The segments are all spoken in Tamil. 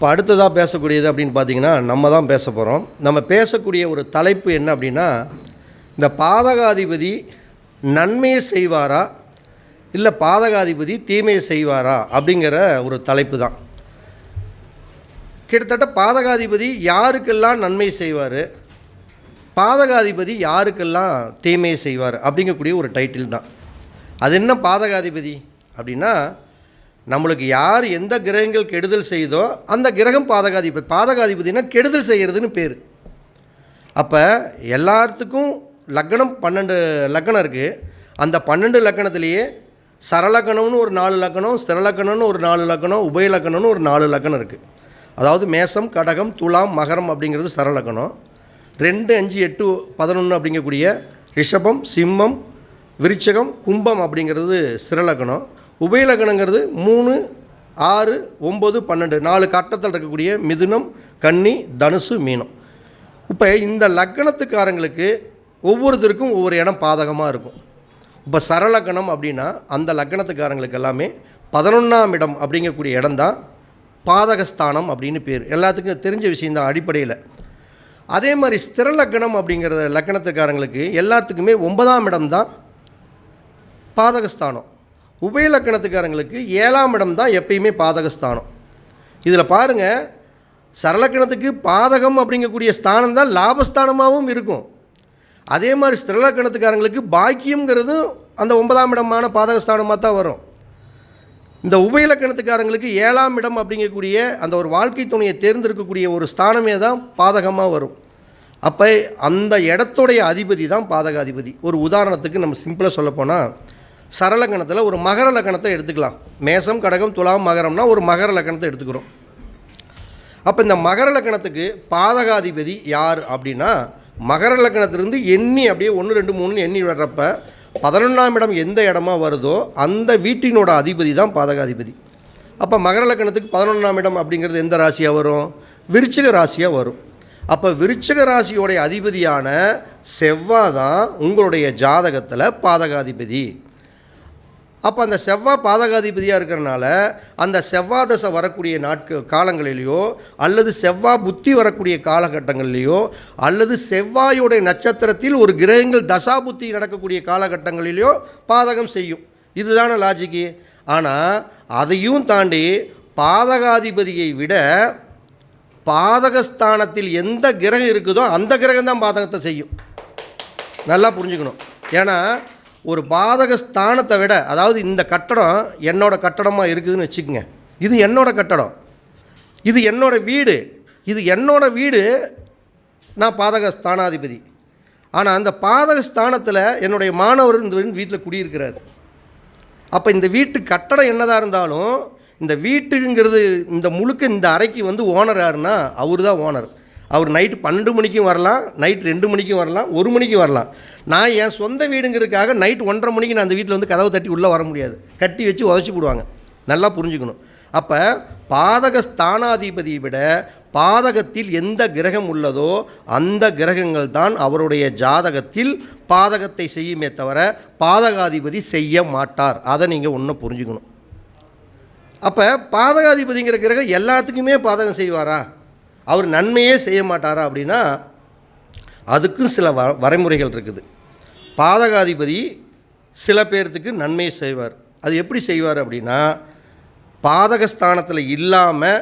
இப்போ அடுத்ததாக பேசக்கூடியது அப்படின்னு பார்த்திங்கன்னா நம்ம தான் பேச போகிறோம். நம்ம பேசக்கூடிய ஒரு தலைப்பு என்ன அப்படின்னா, இந்த பாதகாதிபதி நன்மையை செய்வாரா இல்லை பாதகாதிபதி தீமையை செய்வாரா அப்படிங்கிற ஒரு தலைப்பு தான். கிட்டத்தட்ட பாதகாதிபதி யாருக்கெல்லாம் நன்மை செய்வார், பாதகாதிபதி யாருக்கெல்லாம் தீமையை செய்வார் அப்படிங்கக்கூடிய ஒரு டைட்டில் தான். அது என்ன பாதகாதிபதி அப்படின்னா, நம்மளுக்கு யார் எந்த கிரகங்கள் கெடுதல் செய்தோ அந்த கிரகம் பாதகாதிபதி. பாதகாதிபதினா கெடுதல் செய்கிறதுன்னு பேர். அப்போ எல்லாத்துக்கும் லக்கணம் 12 லக்கணம் இருக்குது. அந்த 12 லக்கணத்துலேயே சரலக்கணம்னு ஒரு 4 லக்கணம், ஸ்திரலக்கணம்னு ஒரு 4 லக்கணம், உபயலக்கணம்னு ஒரு 4 லக்கணம் இருக்குது. அதாவது மேசம், கடகம், துலாம், மகரம் அப்படிங்கிறது சரலக்கணம். 2, 5, 8, 11 அப்படிங்கக்கூடிய ரிஷபம், சிம்மம், விருச்சகம், கும்பம் அப்படிங்கிறது ஸ்திரலக்கணம். உபயலக்கணங்கிறது 3, 6, 9, 12 4 கட்டத்தில் இருக்கக்கூடிய மிதுனம், கன்னி, தனுசு, மீனம். இப்போ இந்த லக்கணத்துக்காரங்களுக்கு ஒவ்வொருத்தருக்கும் ஒவ்வொரு இடம் பாதகமாக இருக்கும். இப்போ சரலக்கணம் அப்படின்னா அந்த லக்கணத்துக்காரங்களுக்கு எல்லாமே 11ஆம் இடம் அப்படிங்கக்கூடிய இடம் தான் பாதகஸ்தானம் அப்படின்னு பேர். எல்லாத்துக்கும் தெரிஞ்ச விஷயந்தான் அடிப்படையில். அதே மாதிரி ஸ்திரலக்கணம் அப்படிங்கிற லக்கணத்துக்காரங்களுக்கு எல்லாத்துக்குமே 9ஆம் இடம் தான் பாதகஸ்தானம். உபயலக்கணத்துக்காரங்களுக்கு 7ஆம் இடம் தான் எப்பயுமே பாதகஸ்தானம். இதில் பாருங்கள், சரலக்கணத்துக்கு பாதகம் அப்படிங்கக்கூடிய ஸ்தானம் தான் லாபஸ்தானமாகவும் இருக்கும். அதே மாதிரி ஸ்திரலக்கணத்துக்காரங்களுக்கு பாக்கியங்கிறது அந்த 9ஆம் இடமான பாதகஸ்தானமாக தான் வரும். இந்த உபயலக்கணத்துக்காரங்களுக்கு 7ஆம் இடம் அப்படிங்கக்கூடிய அந்த ஒரு வாழ்க்கை துணையை தேர்ந்தெடுக்கக்கூடிய ஒரு ஸ்தானமே தான் பாதகமாக வரும். அப்போ அந்த இடத்துடைய அதிபதி தான் பாதகாதிபதி. ஒரு உதாரணத்துக்கு நம்ம சிம்பிளாக சொல்லப்போனால், சரலக்கணத்தில் ஒரு மகர லக்கணத்தை எடுத்துக்கலாம். மேசம், கடகம், துலாம், மகரம்னா ஒரு மகர லக்கணத்தை எடுத்துக்கிறோம். அப்போ இந்த மகர லக்கணத்துக்கு பாதகாதிபதி யார் அப்படின்னா, மகர லக்கணத்திலிருந்து எண்ணி அப்படியே 1, 2, 3 எண்ணி வர்றப்ப 11ஆம் இடம் எந்த இடமா வருதோ அந்த வீட்டினோட அதிபதி தான் பாதகாதிபதி. அப்போ மகர லக்கணத்துக்கு 11ஆம் இடம் அப்படிங்கிறது எந்த ராசியாக வரும்? விருச்சிக ராசியாக வரும். அப்போ விருச்சிக ராசியோடைய அதிபதியான செவ்வாய் தான் உங்களுடைய ஜாதகத்தில் பாதகாதிபதி. அப்போ அந்த செவ்வாய் பாதகாதிபதியாக இருக்கிறனால அந்த செவ்வாய் தசை வரக்கூடிய காலங்களிலேயோ அல்லது செவ்வாய் புத்தி வரக்கூடிய காலகட்டங்களிலேயோ அல்லது செவ்வாயுடைய நட்சத்திரத்தில் ஒரு கிரகங்கள் தசா புத்தி நடக்கக்கூடிய காலகட்டங்களிலேயோ பாதகம் செய்யும். இதுதான லாஜிக்கு. ஆனால் அதையும் தாண்டி பாதகாதிபதியை விட பாதகஸ்தானத்தில் எந்த கிரகம் இருக்குதோ அந்த கிரகம் தான் பாதகத்தை செய்யும். நல்லா புரிஞ்சுக்கணும். ஏன்னா ஒரு பாதகஸ்தானத்தை விட, அதாவது இந்த கட்டடம் என்னோட கட்டடமாக இருக்குதுன்னு வச்சுக்கோங்க, இது என்னோட கட்டடம், இது என்னோட வீடு, இது என்னோட வீடு, நான் பாதகஸ்தானாதிபதி. ஆனால் அந்த பாதகஸ்தானத்தில் என்னுடைய மாணவர் இந்த வீட்டில் குடியிருக்கிறார். அப்போ இந்த வீட்டு கட்டடம் என்னதாக இருந்தாலும் இந்த வீட்டுங்கிறது இந்த முழுக்க இந்த அறைக்கு ஓனர் யாருன்னா அவர் தான் ஓனர். அவர் நைட்டு 12 மணிக்கும் வரலாம், நைட் 2 மணிக்கும் வரலாம், 1 மணிக்கும் வரலாம். நான் என் சொந்த வீடுங்கிறதுக்காக நைட் 1:30 மணிக்கு நான் அந்த வீட்டில் கதவை தட்டி உள்ளே வர முடியாது. கட்டி வச்சு உதச்சி போடுவாங்க. நல்லா புரிஞ்சுக்கணும். அப்போ பாதகஸ்தானாதிபதியை விட பாதகத்தில் எந்த கிரகம் உள்ளதோ அந்த கிரகங்கள் தான் அவருடைய ஜாதகத்தில் பாதகத்தை செய்யுமே தவிர பாதகாதிபதி செய்ய மாட்டார். அதை நீங்கள் ஒன்றும் புரிஞ்சுக்கணும். அப்போ பாதகாதிபதிங்கிற கிரகம் எல்லாத்துக்குமே பாதகம் செய்வாரா, அவர் நன்மையே செய்ய மாட்டாரா அப்படின்னா அதுக்கும் சில வரைமுறைகள் இருக்குது. பாதகாதிபதி சில பேர்த்துக்கு நன்மையை செய்வார். அது எப்படி செய்வார் அப்படின்னா, பாதகஸ்தானத்தில் இல்லாமல்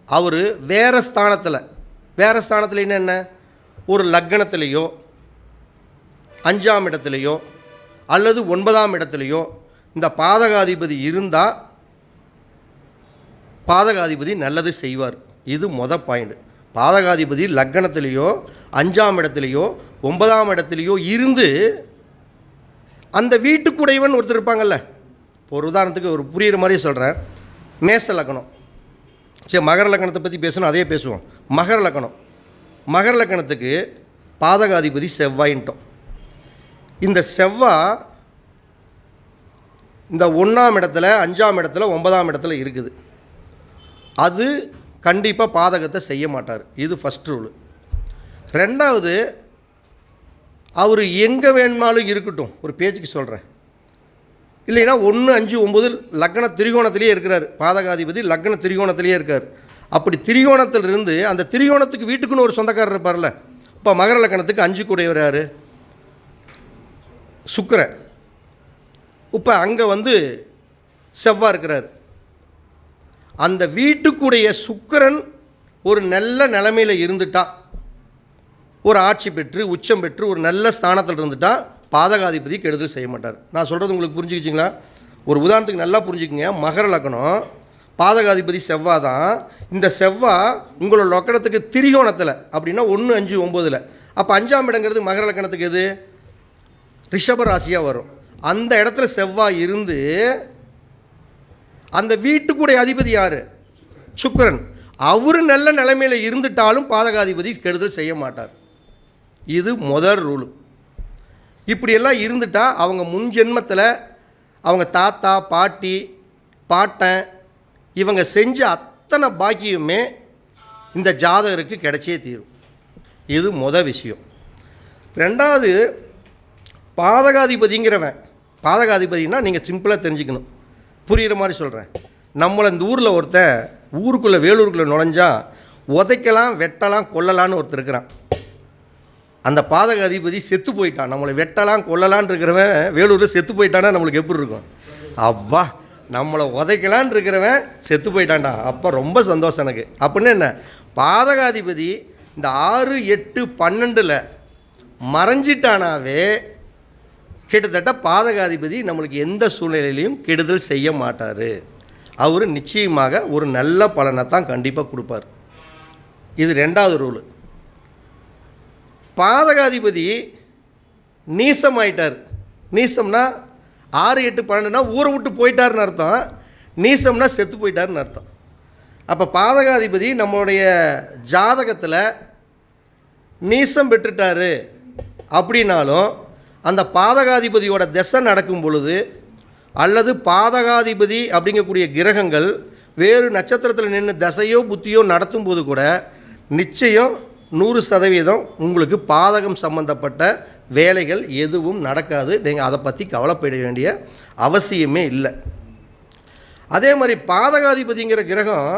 அவர் வேறு ஸ்தானத்தில் என்ன ஒரு லக்கணத்திலேயோ 5ஆம் இடத்துலையோ அல்லது 9ஆம் இடத்துலையோ இந்த பாதகாதிபதி இருந்தால் பாதகாதிபதி நல்லது செய்வார். இது பாயிண்ட். பாதகாதிபதி லக்கணத்திலேயோ 5ஆம் இடத்துலையோ 9ஆம் இடத்துலையோ இருந்து அந்த வீட்டுக்குடையவன் ஒருத்தர் இருப்பாங்கல்ல. ஒரு உதாரணத்துக்கு ஒரு புரிகிற மாதிரி சொல்கிறேன். மேச லக்கணம், சரி மகர லக்கணத்தை பற்றி பேசணும், அதே பேசுவோம். மகர லக்கணத்துக்கு பாதகாதிபதி செவ்வாயின்ட்டோம். இந்த செவ்வாய் இந்த 1ஆம் இடத்துல, 5ஆம் இடத்துல, 9ஆம் இடத்துல இருக்குது. அது கண்டிப்பாக பாதகத்தை செய்ய மாட்டார். இது ஃபஸ்ட் ரூல். ரெண்டாவது, அவர் எங்கே வேணுமாலும் இருக்கட்டும், ஒரு பேச்சுக்கு சொல்கிறேன், இல்லைன்னா 1, 5, 9 லக்ன திரிகோணத்திலே இருக்கிறார். பாதகாதிபதி லக்ன திரிகோணத்திலே இருக்கார். அப்படி திரிகோணத்திலிருந்து அந்த திரிகோணத்துக்கு வீட்டுக்குன்னு ஒரு சொந்தக்காரர் இருப்பார்ல. இப்போ மகர லக்கணத்துக்கு 5 கூடையவர் யார்? சுக்கிரன். இப்போ அங்கே செவ்வாய் இருக்கிறார். அந்த வீட்டுக்குடைய சுக்கிரன் ஒரு நல்ல நிலைமையில் இருந்துட்டா, ஒரு ஆட்சி பெற்று உச்சம் பெற்று ஒரு நல்ல ஸ்தானத்தில் இருந்துட்டா பாதகாதிபதி கெடுதல் செய்ய மாட்டார். நான் சொல்கிறது உங்களுக்கு புரிஞ்சுக்கிச்சிங்களா? ஒரு உதாரணத்துக்கு நல்லா புரிஞ்சுக்குங்க. மகர லக்கணம், பாதகாதிபதி செவ்வாய் தான். இந்த செவ்வாய் உங்களோட லக்கணத்துக்கு திரிகோணத்தில் அப்படின்னா 1, 5, 9. அப்போ 5ஆம் இடங்கிறது மகர லக்கணத்துக்கு எது? ரிஷப ராசியாக வரும். அந்த இடத்துல செவ்வாய் இருந்து அந்த வீட்டுக்குடைய அதிபதி யார்? சுக்கிரன். அவரு நல்ல நிலைமையில் இருந்துட்டாலும் பாதகாதிபதி கெடுதல் செய்ய மாட்டார். இது முதல் ரூலு. இப்படியெல்லாம் இருந்துட்டால் அவங்க முன் ஜென்மத்தில் அவங்க தாத்தா பாட்டி பாட்டன் இவங்க செஞ்ச அத்தனை பாக்கியமே இந்த ஜாதகருக்கு கிடைச்சே தீரும். இது முதல் விஷயம். ரெண்டாவது, பாதகாதிபதிங்கிறவன், பாதகாதிபதினா நீங்கள் சிம்பிளாக தெரிஞ்சுக்கணும், புரிகிற மாதிரி சொல்கிறேன். நம்மளை இந்த ஊரில் ஒருத்தன் ஊருக்குள்ளே வேலூருக்குள்ளே நுழைஞ்சா உதைக்கலாம் வெட்டலாம் கொல்லலான்னு ஒருத்தர் இருக்கிறான். அந்த பாதகாதிபதி செத்து போயிட்டான். நம்மளை வெட்டலாம் கொல்லலான் இருக்கிறவன் வேலூரில் செத்து போயிட்டான்னா நம்மளுக்கு எப்படி இருக்கும்? அப்பா, நம்மளை உதைக்கலான் இருக்கிறவன் செத்து போயிட்டான்டா, அப்போ ரொம்ப சந்தோஷம் எனக்கு. அப்படின்னு என்ன, பாதகாதிபதி இந்த 6, 8, 12 மறைஞ்சிட்டானாவே கிட்டத்தட்ட பாதகாதிபதி நம்மளுக்கு எந்த சூழ்நிலையிலையும் கெடுதல் செய்ய மாட்டார். அவர் நிச்சயமாக ஒரு நல்ல பலனை தான் கண்டிப்பாக கொடுப்பார். இது ரெண்டாவது ரூலு. பாதகாதிபதி நீசமாயிட்டார். நீசம்னா 6, 8, 12னா ஊரை விட்டு போயிட்டாருன்னு அர்த்தம். நீசம்னா செத்து போயிட்டாருன்னு அர்த்தம். அப்போ பாதகாதிபதி நம்மளுடைய ஜாதகத்தில் நீசம் பெற்றுட்டார் அப்படின்னாலும் அந்த பாதகாதிபதியோட திசை நடக்கும் பொழுது அல்லது பாதகாதிபதி அப்படிங்கக்கூடிய கிரகங்கள் வேறு நட்சத்திரத்தில் நின்று தசையோ புத்தியோ நடத்தும் போது கூட நிச்சயம் 100% உங்களுக்கு பாதகம் சம்பந்தப்பட்ட வேலைகள் எதுவும் நடக்காது. நீங்கள் அதை பற்றி கவலைப்பட வேண்டிய அவசியமே இல்லை. அதே மாதிரி பாதகாதிபதிங்கிற கிரகம்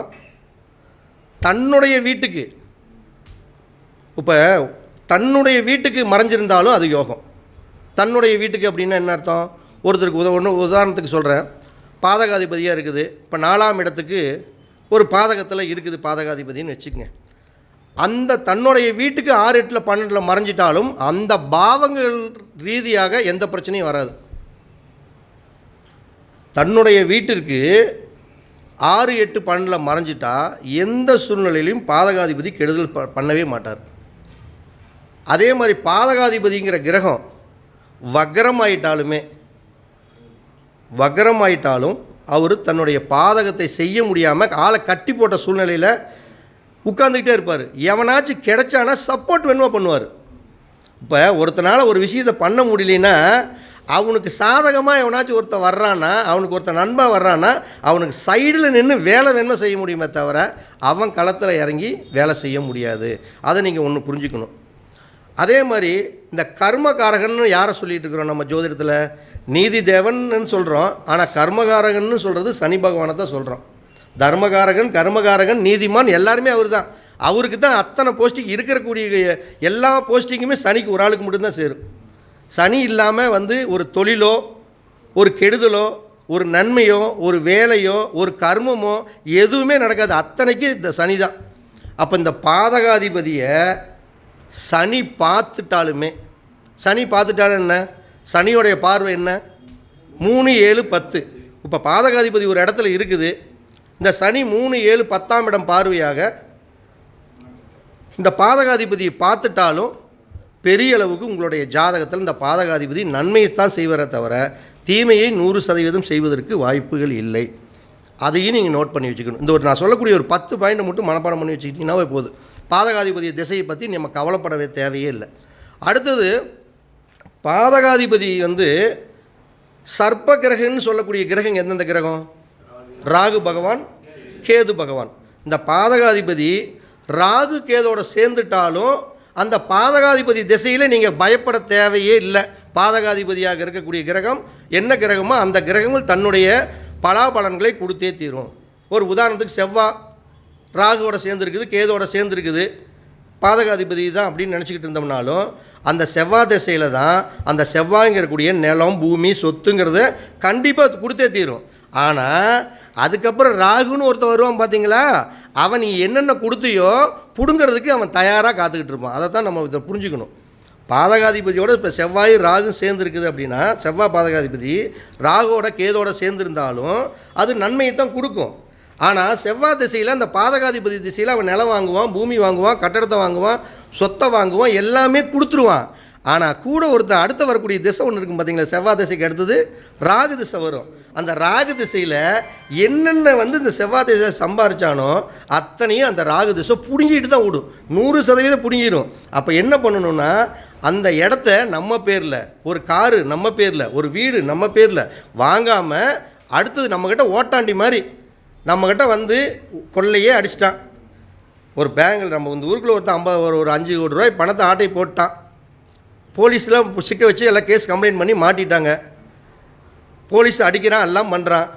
தன்னுடைய வீட்டுக்கு, இப்போ தன்னுடைய வீட்டுக்கு மறைஞ்சிருந்தாலும் அது யோகம். தன்னுடைய வீட்டுக்கு அப்படின்னா என்ன அர்த்தம்? ஒருத்தருக்கு உதாரணத்துக்கு சொல்கிறேன். பாதகாதிபதியாக இருக்குது. இப்போ 4ஆம் இடத்துக்கு ஒரு பாதகத்தில் இருக்குது பாதகாதிபதின்னு வச்சுக்கோங்க. அந்த தன்னுடைய வீட்டுக்கு 6, 8, 12 மறைஞ்சிட்டாலும் அந்த பாவங்கள் ரீதியாக எந்த பிரச்சனையும் வராது. தன்னுடைய வீட்டிற்கு 6, 8, 12 மறைஞ்சிட்டா எந்த சூழ்நிலையிலையும் பாதகாதிபதி கெடுதல் பண்ணவே மாட்டார். அதே மாதிரி பாதகாதிபதிங்கிற கிரகம் வக்ரமாயிட்டாலும் அவர் தன்னுடைய பாதகத்தை செய்ய முடியாமல் ஆளை கட்டி போட்ட சூழ்நிலையில் உட்காந்துக்கிட்டே இருப்பார். எவனாச்சும் கிடைச்சானா சப்போர்ட் வேணுமா பண்ணுவார். இப்போ ஒருத்தனால் ஒரு விஷயத்தை பண்ண முடியலன்னா அவனுக்கு சாதகமாக எவனாச்சும் ஒருத்தன் வர்றான்னா, அவனுக்கு ஒருத்தன் நண்பன் வர்றான்னா அவனுக்கு சைடில் நின்று வேலை வேணுமா செய்ய முடியுமே தவிர அவன் களத்தில் இறங்கி வேலை செய்ய முடியாது. அதை நீங்கள் ஒன்று புரிஞ்சுக்கணும். அதே மாதிரி இந்த கர்மகாரகன்னு யாரை சொல்லிகிட்டு இருக்கிறோம் நம்ம ஜோதிடத்தில்? நீதி தேவன்னு சொல்கிறோம். ஆனால் கர்மகாரகன்னு சொல்கிறது சனி பகவானை தான் சொல்கிறோம். தர்மகாரகன், கர்மகாரகன், நீதிமான் எல்லாருமே அவர் தான். அவருக்கு தான் அத்தனை போஸ்டிங் இருக்கக்கூடிய எல்லா போஸ்டிங்குமே சனிக்கு ஒரு ஆளுக்கு மட்டும்தான் சேரும். சனி இல்லாமல் ஒரு தொழிலோ ஒரு கெடுதலோ ஒரு நன்மையோ ஒரு வேலையோ ஒரு கர்மமோ எதுவுமே நடக்காது. அத்தனைக்கு இந்த சனி தான். அப்போ இந்த பாதகாதிபதியை சனி பார்த்துட்டாலுமே, சனி பார்த்துட்டாலும் என்ன, சனியோடைய பார்வை என்ன? 3, 7, 10. இப்போ பாதகாதிபதி ஒரு இடத்துல இருக்குது. இந்த சனி 3, 7, 10ஆம் இடம் பார்வையாக இந்த பாதகாதிபதியை பார்த்துட்டாலும் பெரிய அளவுக்கு உங்களுடைய ஜாதகத்தில் இந்த பாதகாதிபதி நன்மையை தான் செய்வதை தவிர தீமையை 100% செய்வதற்கு வாய்ப்புகள் இல்லை. அதையும் நீங்கள் நோட் பண்ணி வச்சுக்கணும். இந்த நான் சொல்லக்கூடிய ஒரு 10 பாயிண்ட் மட்டும் மனப்பாடம் பண்ணி வச்சுக்கிட்டிங்கன்னாவே போதும். பாதகாதிபதி திசையை பற்றி நம்ம கவலைப்படவே தேவையே இல்லை. அடுத்தது, பாதகாதிபதி சர்ப்ப கிரகம்னு சொல்லக்கூடிய கிரகம் எந்தெந்த கிரகம்? ராகு பகவான், கேது பகவான். இந்த பாதகாதிபதி ராகு கேதோட சேர்ந்துட்டாலும் அந்த பாதகாதிபதி திசையில் நீங்கள் பயப்பட தேவையே இல்லை. பாதகாதிபதியாக இருக்கக்கூடிய கிரகம் என்ன கிரகமோ அந்த கிரகங்கள் தன்னுடைய பலாபலன்களை கொடுத்தே தீரும். ஒரு உதாரணத்துக்கு செவ்வாய் ராகுவோட சேர்ந்துருக்குது, கேதோட சேர்ந்துருக்குது, பாதகாதிபதி தான் அப்படின்னு நினச்சிக்கிட்டு இருந்தோம்னாலும் அந்த செவ்வாய் திசையில் தான் அந்த செவ்வாய்ங்கிறக்கூடிய நிலம், பூமி, சொத்துங்கிறத கண்டிப்பாக கொடுத்தே தீரும். ஆனால் அதுக்கப்புறம் ராகுன்னு ஒருத்தன் வருவான் பார்த்தீங்களா, அவன் நீ என்னென்ன கொடுத்தியோ பிடுங்கிறதுக்கு அவன் தயாராக காத்துக்கிட்டு இருப்பான். அதை தான் நம்ம இதை புரிஞ்சுக்கணும். பாதகாதிபதியோடு இப்போ செவ்வாய் ராகு சேர்ந்துருக்குது அப்படின்னா, செவ்வாய் பாதகாதிபதி ராகுவோட கேதோட சேர்ந்துருந்தாலும் அது நன்மையை தான் கொடுக்கும். ஆனால் செவ்வாய் திசையில் அந்த பாதகாதிபதி திசையில் அவன் நிலம் வாங்குவான், பூமி வாங்குவான், கட்டடத்தை வாங்குவான், சொத்தை வாங்குவான், எல்லாமே கொடுத்துருவான். ஆனால் கூட ஒருத்தர் அடுத்த வரக்கூடிய திசை ஒன்று இருக்கும் பார்த்தீங்களா, செவ்வாய் திசைக்கு அடுத்தது ராகு திசை வரும். அந்த ராகு திசையில் என்னென்ன இந்த செவ்வாய் திசை சம்பாரிச்சானோ அத்தனையும் அந்த ராகு திசை பிடுங்கிட்டு தான் விடும், 100% பிடுங்கிடும். அப்போ என்ன பண்ணணும்னா, அந்த இடத்த நம்ம பேரில், ஒரு காரு நம்ம பேரில், ஒரு வீடு நம்ம பேரில் வாங்காமல் அடுத்தது நம்மக்கிட்ட ஓட்டாண்டி மாதிரி நம்மக்கிட்ட கொள்ளையே அடிச்சிட்டான். ஒரு பேங்கில் நம்ம ஊருக்குள்ளே ஒருத்தன் 50 ஒரு 5 கோடி ரூபாய் பணத்தை ஆட்டை போட்டான். போலீஸில் சிக்க வச்சு எல்லாம் கேஸ் கம்ப்ளைண்ட் பண்ணி மாட்டிட்டாங்க. போலீஸ் அடிக்கிறான், எல்லாம் பண்ணுறான்.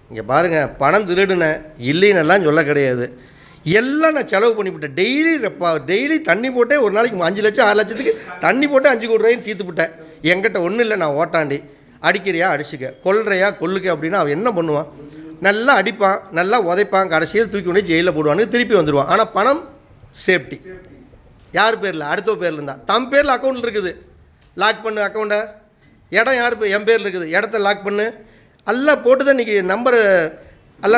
இங்கே பாருங்கள், பணம் திருடுனேன் இல்லைன்னெல்லாம் சொல்ல கிடையாது. எல்லாம் நான் செலவு பண்ணிவிட்டேன். டெய்லி தண்ணி போட்டே ஒரு நாளைக்கு 5 லட்சம் 6 லட்சத்துக்கு தண்ணி போட்டு 5 கோடி ரூபாயும் தீர்த்துப்பிட்டேன். என்கிட்ட ஒன்றும் இல்லை, நான் ஓட்டாண்டி. அடிக்கிறியா அடிச்சுக்க, கொல்றையா கொல்லுக்க அப்படின்னா அவன் என்ன பண்ணுவான்? நல்லா அடிப்பான், நல்லா உதைப்பான், கடைசியில் தூக்கி கொண்டு ஜெயிலில் போடுவான்னு திருப்பி வந்துடுவான். ஆனால் பணம் சேஃப்டி யார் பேரில்? அடுத்த பேரில் இருந்தால். தம் பேரில் அக்கௌண்ட் இருக்குது, லாக் பண்ணு அக்கௌண்ட்டை. இடம் யார் என் பேரில் இருக்குது, இடத்த லாக் பண்ணு. எல்லாம் போட்டு தான் இன்றைக்கி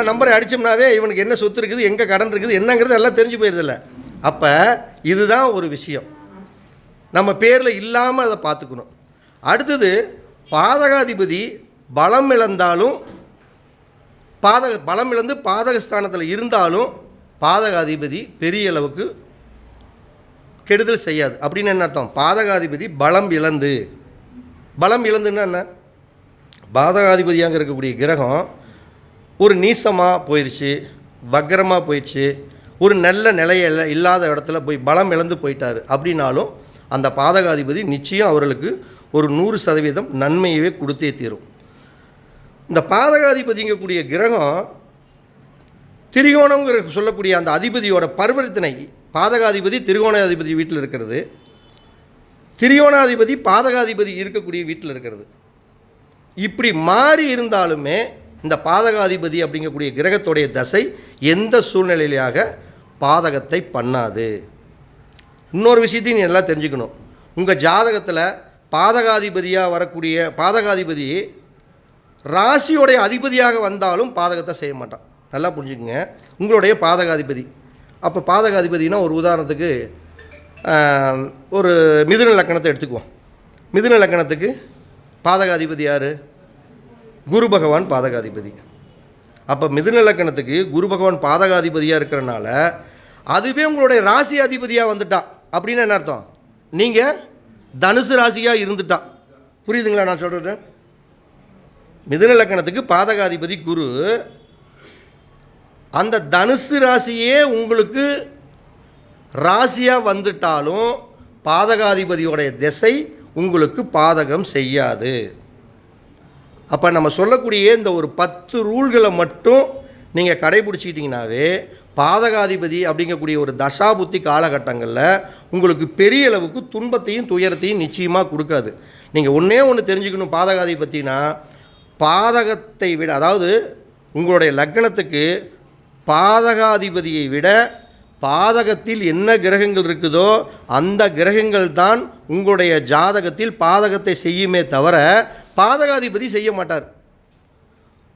நம்பரை அடித்தோம்னாவே இவனுக்கு என்ன சொத்து இருக்குது, எங்கே கடன் இருக்குது, என்னங்கிறது எல்லாம் தெரிஞ்சு போயிருதில்ல. அப்போ இதுதான் ஒரு விஷயம், நம்ம பேரில் இல்லாமல் அதை பார்த்துக்கணும். அடுத்தது, பாதகாதிபதி பலம் இழந்தாலும் பலம் இழந்து பாதகஸ்தானத்தில் இருந்தாலும் பாதகாதிபதி பெரிய அளவுக்கு கெடுதல் செய்யாது. அப்படின்னு என்ன அர்த்தம்? பாதகாதிபதி பலம் இழந்துன்னா என்ன? பாதகாதிபதியாக இருக்கக்கூடிய கிரகம் ஒரு நீசமாக போயிடுச்சு, வக்கரமாக போயிடுச்சு, ஒரு நல்ல நிலையில் இல்லாத இடத்துல போய் பலம் இழந்து போயிட்டார் அப்படின்னாலும் அந்த பாதகாதிபதி நிச்சயம் அவர்களுக்கு ஒரு 100% நன்மையவே கொடுத்தே தீரும். இந்த பாதகாதிபதிங்கக்கூடிய கிரகம் திரிகோணங்கிற சொல்லக்கூடிய அந்த அதிபதியோட பரிவர்த்தனை, பாதகாதிபதி திரிகோணாதிபதி வீட்டில் இருக்கிறது, திரிகோணாதிபதி பாதகாதிபதி இருக்கக்கூடிய வீட்டில் இருக்கிறது. இப்படி மாறி இருந்தாலுமே இந்த பாதகாதிபதி அப்படிங்கக்கூடிய கிரகத்துடைய தசை எந்த சூழ்நிலையிலாக பாதகத்தை பண்ணாது. இன்னொரு விஷயத்தையும் நீ எல்லாம் தெரிஞ்சுக்கணும். உங்கள் ஜாதகத்தில் பாதகாதிபதியாக வரக்கூடிய பாதகாதிபதி ராசியோடைய அதிபதியாக வந்தாலும் பாதகத்தை செய்ய மாட்டான். நல்லா புரிஞ்சுக்குங்க, உங்களுடைய பாதகாதிபதி. அப்போ பாதகாதிபதினா ஒரு உதாரணத்துக்கு ஒரு மிதுன லக்கணத்தை எடுத்துக்குவோம். மிதுன லக்கணத்துக்கு பாதகாதிபதி யார்? குரு பகவான் பாதகாதிபதி. அப்போ மிதுன லக்கணத்துக்கு குரு பகவான் பாதகாதிபதியாக இருக்கிறனால அதுவே உங்களுடைய ராசி அதிபதியாக வந்துட்டான். அப்படின்னு என்ன அர்த்தம்? நீங்கள் தனுசு ராசியாக இருந்துட்டான். புரியுதுங்களா நான் சொல்கிறது? மிதுன லக்கணத்துக்கு பாதகாதிபதி குரு, அந்த தனுசு ராசியே உங்களுக்கு ராசியாக வந்துட்டாலும் பாதகாதிபதியோடைய திசை உங்களுக்கு பாதகம் செய்யாது. அப்போ நம்ம சொல்லக்கூடிய இந்த ஒரு 10 ரூல்களை மட்டும் நீங்கள் கடைபிடிச்சிக்கிட்டிங்கனாவே பாதகாதிபதி அப்படிங்கக்கூடிய ஒரு தசாபுத்தி காலகட்டங்களில் உங்களுக்கு பெரிய அளவுக்கு துன்பத்தையும் துயரத்தையும் நிச்சயமாக கொடுக்காது. நீங்கள் ஒன்று தெரிஞ்சுக்கணும், பாதகாதிபதினா பாதகத்தை விட, அதாவது உங்களுடைய லக்னத்துக்கு பாதகாதிபதியை விட பாதகத்தில் என்ன கிரகங்கள் இருக்குதோ அந்த கிரகங்கள் தான் உங்களுடைய ஜாதகத்தில் பாதகத்தை செய்யுமே தவிர பாதகாதிபதி செய்ய மாட்டார்.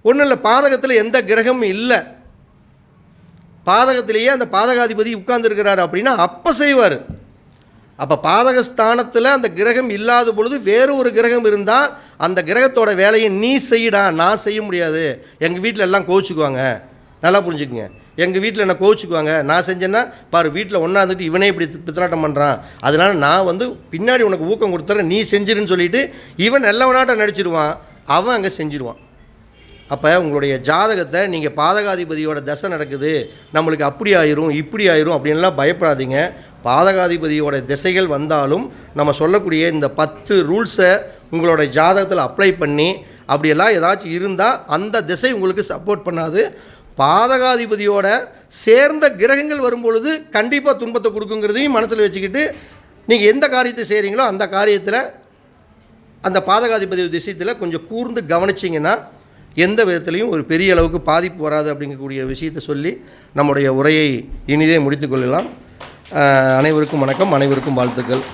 ஒன்றும் இல்லை, பாதகத்தில் எந்த கிரகமும் இல்லை, பாதகத்திலேயே அந்த பாதகாதிபதி உட்கார்ந்துருக்கிறார் அப்படின்னா அப்போ செய்வார். அப்போ பாதகஸ்தானத்தில் அந்த கிரகம் இல்லாத பொழுது வேறு ஒரு கிரகம் இருந்தால் அந்த கிரகத்தோட வேலையை நீ செய்யடா, நான் செய்ய முடியாது, எங்கள் வீட்டில் எல்லாம் கோவிச்சுக்குவாங்க. நல்லா புரிஞ்சுக்குங்க, எங்கள் வீட்டில் என்ன கோவிச்சுக்குவாங்க, நான் செஞ்சேன்னா பாரு வீட்டில் ஒன்றாந்துட்டு இவனே இப்படி பித்தலாட்டம் பண்ணுறான், அதனால் நான் பின்னாடி உனக்கு ஊக்கம் கொடுத்துறேன், நீ செஞ்சிருன்னு சொல்லிவிட்டு இவன் நல்லவனாட்டம் நடிச்சிடுவான், அவன் அங்கே செஞ்சிடுவான். அப்போ உங்களுடைய ஜாதகத்தை நீங்கள் பாதகாதிபதியோட தசை நடக்குது, நம்மளுக்கு அப்படி ஆயிரும் இப்படி ஆயிரும் அப்படின்லாம் பயப்படாதீங்க. பாதகாதிபதியோட திசைகள் வந்தாலும் நம்ம சொல்லக்கூடிய இந்த 10 ரூல்ஸை உங்களோட ஜாதகத்தில் அப்ளை பண்ணி அப்படியெல்லாம் ஏதாச்சும் இருந்தால் அந்த திசை உங்களுக்கு சப்போர்ட் பண்ணாது. பாதகாதிபதியோட சேர்ந்த கிரகங்கள் வரும்பொழுது கண்டிப்பாக துன்பத்தை கொடுக்குங்கிறதையும் மனசில் வச்சுக்கிட்டு நீங்கள் எந்த காரியத்தை செய்கிறீங்களோ அந்த காரியத்தில் அந்த பாதகாதிபதி விஷயத்தில் கொஞ்சம் கூர்ந்து கவனிச்சிங்கன்னா எந்த விதத்துலையும் ஒரு பெரிய அளவுக்கு பாதிப்பு வராது அப்படிங்கக்கூடிய விஷயத்தை சொல்லி நம்முடைய உரையை இனிதே முடித்து கொள்ளலாம். அனைவருக்கும் வணக்கம், அனைவருக்கும் வாழ்த்துக்கள்.